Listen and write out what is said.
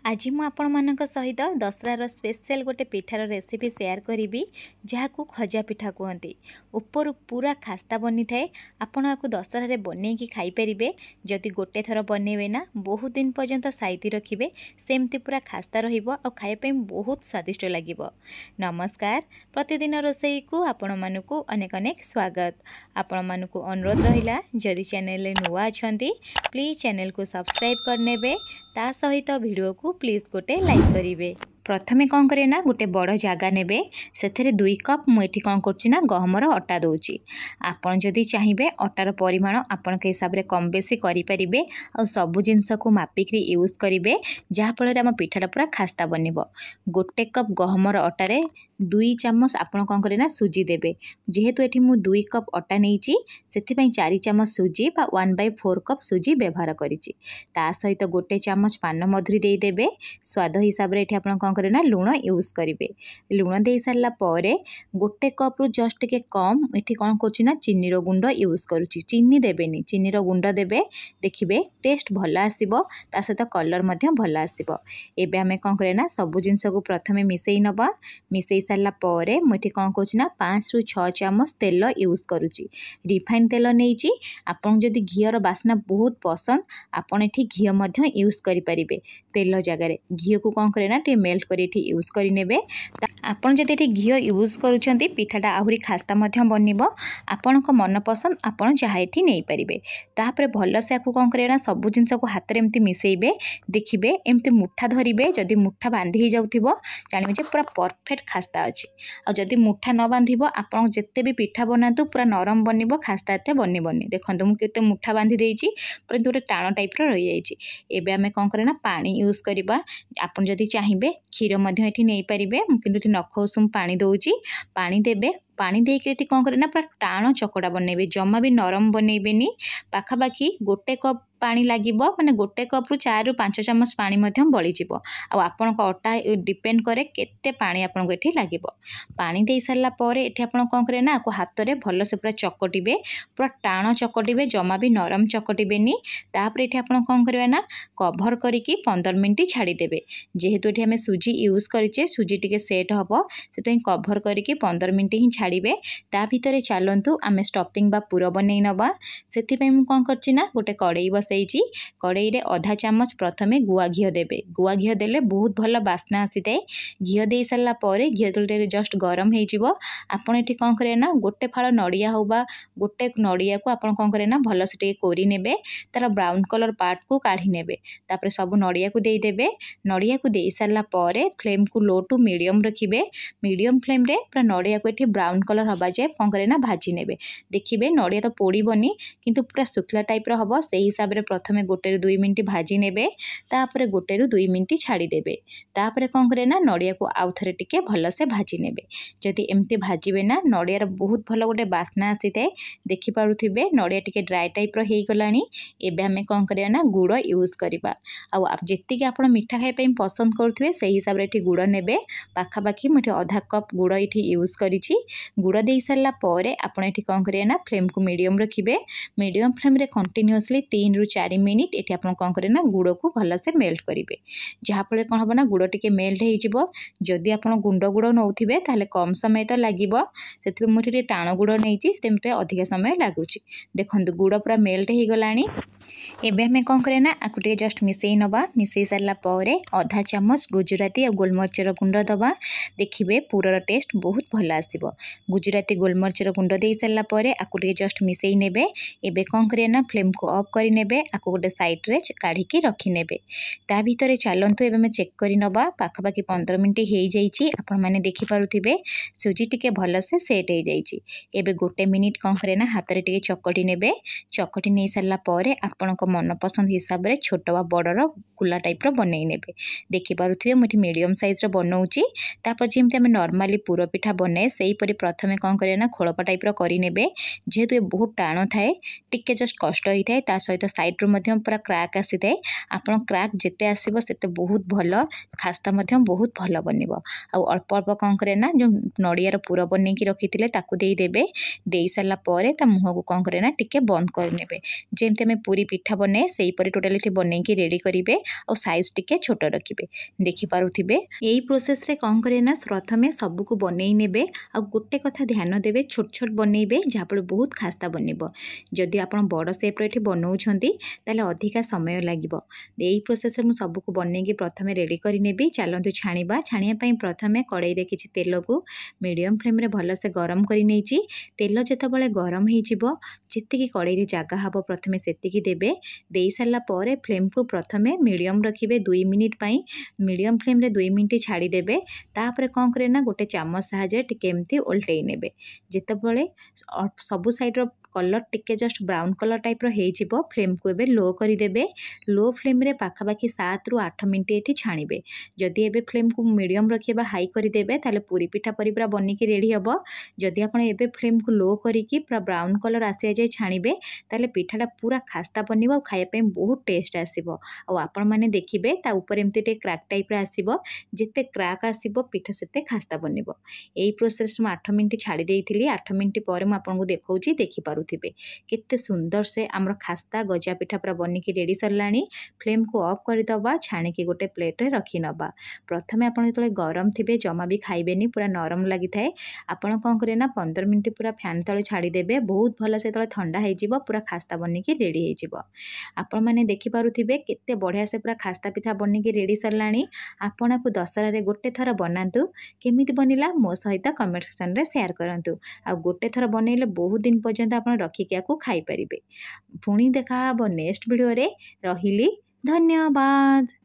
आज मु आपण सहित दशहरार स्पेशल गोटे पिठार रेसिपी शेयर करी जहाँ को खजा पिठा कहते। ऊपर पूरा खास्ता बनी थाए। आपण आपको दशहरार बनईकि खाईपारे। जदि गोटे थर बनइबे ना बहुत दिन पर्यंत साइती रखिए सेमती पूरा खास्ता रहिबो और खाइबा बहुत स्वादिष्ट लागिबो। नमस्कार, प्रतिदिन रोसई को आपण मानकु अनेक अनेक स्वागत। आपण मानकु अनुरोध रहिला जदि चैनल नुआ अछंती प्लीज चैनल को सब्सक्राइब करनेबे, ता सहित वीडियो को प्लीज गोटे लाइक करेंगे। प्रथमे कौन करे ना गोटे बड़ जगह नेबे से 2 कप मुझे कौन कर गहमर अटा दूची। आपन जदि चाहिए अटार परिमाण आपण के हिसाब से कम बेसी करें और सबू जिनस को मापिक यूज करेंगे जहाँफल आम पिठाटा पूरा खास्ता बनब। गोटे कप गहमर अटारे 2 चामच आपन कौन करे ना सुजी देबे। जेहेतु एठी मु 2 कप अटा नहीं से 4 चामच सुजी बा 1/4 कप सुजी व्यवहार करिछि। ता सहित गोटे चामच पान मधुरी दे देबे। स्वाद हिसाब रे एठी आपन कौन करे ना लूण यूज करेंगे। लूण दे सारा पर गोटे कप रु जस्ट के कम एठी कौन करछि ना चीनी रो गुंड यूज करुछि। चीनी देबेनी, चीनी रो गुंड देबे, देखिबे टेस्ट भल आसीबो, ता सहित कलर मध्य भल आसीबो। एबे हमें कौन करे ना सब जिनस को प्रथमे मिसेई नबा। मिसेई सारा पर मुझे कौन करछि ना 5 रु 6 चामच तेल यूज करुछि। रिफाइन तेल नहींची। आपन जदि घीर बास्ना बहुत पसंद आपन एठी घी मध्य यूज करि परिबे। तेल जगह रे घी को कौन करे ना टे मेल्ट करी एठी यूज करि नेबे। आपन जदि एठी घी यूज करूछंती पिठाटा आहुरी खास्ता मध्य बनिबो। आपन को मन पसंद आपन जहा एठी नै परिबे। तापरे भल से आकु कौन करे ना सब जिनस को हाथ रे एम्ति मिसेइबे। देखिबे एम्ति मुठा धरिबे। जदि मुठा बांधी ही जाउथिबो जानिबे जे पूरा परफेक्ट खास्ता अछि। आ जदि मुठा न बांधिबो आपन जत्ते भी पिठा बनातु पूरा नरम बनिबो, खास्ता एते बनिबोनी। देखंतु मु केते मुठा बांधी देइछि, परंतु गोटे टाण टाइप रो रहि जाइछि। एबे हमें कौन करे ना पानी यूज करबा। आपन जदि चाहिए क्षीर मध्य एठी नै परिबे। मु किंतु नख उषुम पानी दउछि। पानी देबे। पानी देके एठी कौन करे ना पूरा टाण चकड़ा बनइबे, जमा भी नरम बनइबेनी। पाखापाखी गोटे कप पानी लागिबो, माने गोटे कप रु 4 रु 5 चामच पानी मध्य बळी जिवो। आ आपन को अटा डिपेंड करे केते पानी आपन को एठी लागिबो। पानी दे सारला परे एठी आपन कोन करे ना को हाथ रे भलो से पूरा चकटिबे, पूरा टाण चकटिबे, जमा भी नरम चकटिबेनी। तापर एठी आपन कोन करबे ना कवर करिकि 15 मिनिट छाडी देबे। जेहेतु एठी हमें सुजी यूज करिचे, सुजी टिके सेट हबो सेतै कवर करिकि 15 मिनिट ही छाडीबे। ता भितरे चालंतु आमे स्टफिंग बा पूरा बनै नबा। सेति पय मु कोन करछि ना गोटे कड़ाई बसैछि। कड़ाई रे आधा चामच प्रथमे गुआ घी देबे। गुआ घी देले बहुत भल बास्ना आसीते। घी दे सारला परे घी तलटे जस्ट गरम हे जिवो। आपन एठी कोन करे ना गोटे फाळ नडिया होबा, गोटे नडिया को आपन कोन करे ना भल से टिके कोरी नेबे। तार ब्राउन कलर पार्ट को काढी नेबे। तापर सब नडिया को देई देबे। नडिया को देई सारला परे फ्लेम को लो टू मीडियम रखिबे। मीडियम फ्लेम रे पूरा नडिया को एठी ब्राउन कलर हबा जे कोन करे ना भाजी नेबे। देखिबे नडिया तो पोड़ीबनी किंतु पूरा सुखला टाइप रो हबो। सेही हिसाब रे प्रथमे गोटे रु 2 मिनिट भाजी नेबे। तापर गोटे रु 2 मिनिट छाडी देबे। तापर कोन करे ना नडिया को आउ थरे टिके भल से भाजी नेबे। जदि एम्ति भाजीबे ना नडिया रो बहुत भल गोटे बास्ना आसीते। देखि पारुथिबे नडिया टिके ड्राई टाइप रो हेई गलानी। एबे हमें कोन करिया ना गुड़ यूज करबा। आ जेति के आपण मिठा खाइ पय पसंद करथुवे सेही हिसाब रे एठी गुड़ नेबे। पाखापाखी मुठे आधा कप गुड़ एठी यूज करिछि। गुड़ दे सारला परे आपण एठी कोन करिया ना फ्लेम को मीडियम रखिबे। मीडियम फ्लेम रे कंटीन्यूअसली 3 रु 4 मिनिट एठी आपण कोन करे ना गुड़ को भल से मेल्ट करिवे। जहा फले कोन हबो ना गुड़ टिके मेल्ट हे जिवो। जदि आपण गुंड गुड़ नउथिबे ताले कम समय तो लागिवो। सेति मुठे टे टाण गुड़ नैछि सेमते अधिक समय लागुछि। देखंतु गुड़ पूरा मेल्ट हे गलानी। एबे हमें कौन करे ना आकु टिके जस्ट मिसेई नबा। मिसेई सारला परे आधा चामच गुजराती और गोलमरिचर गुंड दबा। देखिबे पूरा टेस्ट बहुत भल आसीबो। गुजराती गोलमरिचर गुंड दे सारला परे आकु टिके जस्ट मिसेई नेबे। एबे कौन करे ना फ्लेम को ऑफ करि नेबे। आकु गोटे साइड रे काढी के रखि नेबे। ता भितरे चालंतु एबे मैं चेक करि नबा। पाखापाखी 15 मिनिट हेई जाइछि। आपण माने देखि पारुथिबे सुजी टिके भल से सेट हे जाइछि। एबे गोटे मिनिट कौन करे ना हाथ रे टिके चकटी नेबे। चकटी नै सारला परे आपण को मन पसंद हिसाब रे छोट वा बड़र गुला टाइप रो बनई नेबे। देखि पारुथिबे मुठी मीडियम साइज रो बनौछि। तापर जेमते हम नॉर्मली पूरा पिठा बने सेही परि प्रथमे कोन करे ना खोळपा टाइप रो करि नेबे। जेहेतु ए बहुत टाण थाए टिके जस्ट कष्ट होई थाए ता सहित ସାଇଡ଼୍ରୁ ମଧ୍ୟ ପୁରା କ୍ରାକ୍ ଆସିଥାଏ। ଆପଣ କ୍ରାକ୍ ଯେତେ ଆସିବ ସେତେ ବହୁତ ଭଲ, ଖାସ୍ତା ମଧ୍ୟ ବହୁତ ଭଲ ବନିବ। ଆଉ ଅଳ୍ପ ଅଳ୍ପ କ'ଣ କରିବେ ନା ଯେଉଁ ନଡ଼ିଆର ପୁର ବନେଇକି ରଖିଥିଲେ ତାକୁ ଦେଇଦେବେ। ଦେଇସାରିଲା ପରେ ତା ମୁହଁକୁ କ'ଣ କରିବେ ନା ଟିକେ ବନ୍ଦ କରିନେବେ। ଯେମିତି ଆମେ ପୁରୀ ପିଠା ବନାଏ ସେହିପରି ଟୋଟାଲି ବନେଇକି ରେଡ଼ି କରିବେ। ଆଉ ସାଇଜ୍ ଟିକେ ଛୋଟ ରଖିବେ। ଦେଖିପାରୁଥିବେ ଏଇ ପ୍ରୋସେସ୍ରେ କ'ଣ କରିବେ ନା ପ୍ରଥମେ ସବୁକୁ ବନେଇ ନେବେ। ଆଉ ଗୋଟେ କଥା ଧ୍ୟାନ ଦେବେ, ଛୋଟ ଛୋଟ ବନେଇବେ ଯାହାଫଳରେ ବହୁତ ଖାସ୍ତା ବନିବ। ଯଦି ଆପଣ ବଡ଼ ସେପ୍ର ଏଠି ବନାଉଛନ୍ତି ତାହେଲେ ଅଧିକା ସମୟ ଲାଗିବ। ଏଇ ପ୍ରୋସେସ୍ରେ ମୁଁ ସବୁକୁ ବନେଇକି ପ୍ରଥମେ ରେଡ଼ି କରିନେବି। ଚାଲନ୍ତୁ ଛାଣିବା। ଛାଣିବା ପାଇଁ ପ୍ରଥମେ କଡ଼େଇରେ କିଛି ତେଲକୁ ମିଡ଼ିୟମ୍ ଫ୍ଲେମ୍ରେ ଭଲସେ ଗରମ କରି ନେଇଛି। ତେଲ ଯେତେବେଳେ ଗରମ ହେଇଯିବ, ଯେତିକି କଡ଼େଇରେ ଜାଗା ହେବ ପ୍ରଥମେ ସେତିକି ଦେବେ। ଦେଇସାରିଲା ପରେ ଫ୍ଲେମ୍କୁ ପ୍ରଥମେ ମିଡ଼ିୟମ୍ ରଖିବେ 2 ମିନିଟ୍ ପାଇଁ। ମିଡ଼ିୟମ୍ ଫ୍ଲେମ୍ରେ 2 ମିନିଟ୍ ଛାଡ଼ିଦେବେ। ତାପରେ କ'ଣ କରିବେ ନା ଗୋଟେ ଚାମଚ ସାହାଯ୍ୟରେ ଟିକେ ଏମିତି ଓଲଟେଇ ନେବେ। ଯେତେବେଳେ ସବୁ ସାଇଡ଼୍ର କଲର୍ ଟିକେ ଜଷ୍ଟ ବ୍ରାଉନ୍ କଲର୍ ଟାଇପ୍ର ହେଇଯିବ, ଫ୍ଲେମ୍କୁ ଏବେ ଲୋ କରିଦେବେ। ଲୋ ଫ୍ଲେମ୍ରେ ପାଖାପାଖି 7ରୁ 8 ମିନିଟ୍ ଏଠି ଛାଣିବେ। ଯଦି ଏବେ ଫ୍ଲେମ୍କୁ ମିଡ଼ିୟମ୍ ରଖିବା ହାଇ କରିଦେବେ ତାହେଲେ ପୁରୀ ପିଠା ପରି ପୁରା ବନିକି ରେଡ଼ି ହେବ। ଯଦି ଆପଣ ଏବେ ଫ୍ଲେମ୍କୁ ଲୋ କରିକି ପୁରା ବ୍ରାଉନ୍ କଲର୍ ଆସିବା ଯାଏ ଛାଣିବେ ତାହେଲେ ପିଠାଟା ପୁରା ଖାସ୍ତା ବନିବ ଆଉ ଖାଇବା ପାଇଁ ବହୁତ ଟେଷ୍ଟ ଆସିବ। ଆଉ ଆପଣମାନେ ଦେଖିବେ ତା ଉପରେ ଏମିତି ଟିକେ କ୍ରାକ୍ ଟାଇପ୍ର ଆସିବ। ଯେତେ କ୍ରାକ୍ ଆସିବ ପିଠା ସେତେ ଖାସ୍ତା ବନିବ। ଏଇ ପ୍ରୋସେସ୍ ମୁଁ 8 ମିନିଟ୍ ଛାଡ଼ି ଦେଇଥିଲି। 8 ମିନିଟ୍ ପରେ ମୁଁ ଆପଣଙ୍କୁ ଦେଖାଉଛି, ଦେଖିପାରୁଥିବେ କେତେ ସୁନ୍ଦର ସେ ଆମର ଖାସ୍ତା ଗଜା ପିଠା ପୁରା ବନିକି ରେଡ଼ି ସରିଲାଣି। ଫ୍ଲେମ୍କୁ ଅଫ୍ କରିଦେବା, ଛାଣିକି ଗୋଟେ ପ୍ଲେଟ୍ରେ ରଖିନେବା। ପ୍ରଥମେ ଆପଣ ଯେତେବେଳେ ଗରମ ଥିବେ ଜମା ବି ଖାଇବେନି, ପୁରା ନରମ ଲାଗିଥାଏ। ଆପଣ କ'ଣ କରିବେ ନା 15 ମିନିଟ୍ ପୁରା ଫ୍ୟାନ୍ ତଳେ ଛାଡ଼ିଦେବେ। ବହୁତ ଭଲ ସେ ଯେତେବେଳେ ଥଣ୍ଡା ହେଇଯିବ ପୁରା ଖାସ୍ତା ବନିକି ରେଡ଼ି ହେଇଯିବ। ଆପଣମାନେ ଦେଖିପାରୁଥିବେ କେତେ ବଢ଼ିଆ ସେ ପୁରା ଖାସ୍ତା ପିଠା ବନିକି ରେଡ଼ି ସରିଲାଣି। ଆପଣଙ୍କୁ ଦଶହରାରେ ଗୋଟେ ଥର ବନାନ୍ତୁ। କେମିତି ବନିଲା ମୋ ସହିତ କମେଣ୍ଟ ସେକ୍ସନରେ ସେୟାର କରନ୍ତୁ। ଆଉ ଗୋଟେ ଥର ବନେଇଲେ ବହୁତ ଦିନ ପର୍ଯ୍ୟନ୍ତ ଆପଣ ରଖିକି ଆକୁ ଖାଇପାରିବେ। ପୁଣି ଦେଖା ହେବ ନେକ୍ସଟ ଭିଡ଼ିଓରେ। ରହିଲି, ଧନ୍ୟବାଦ।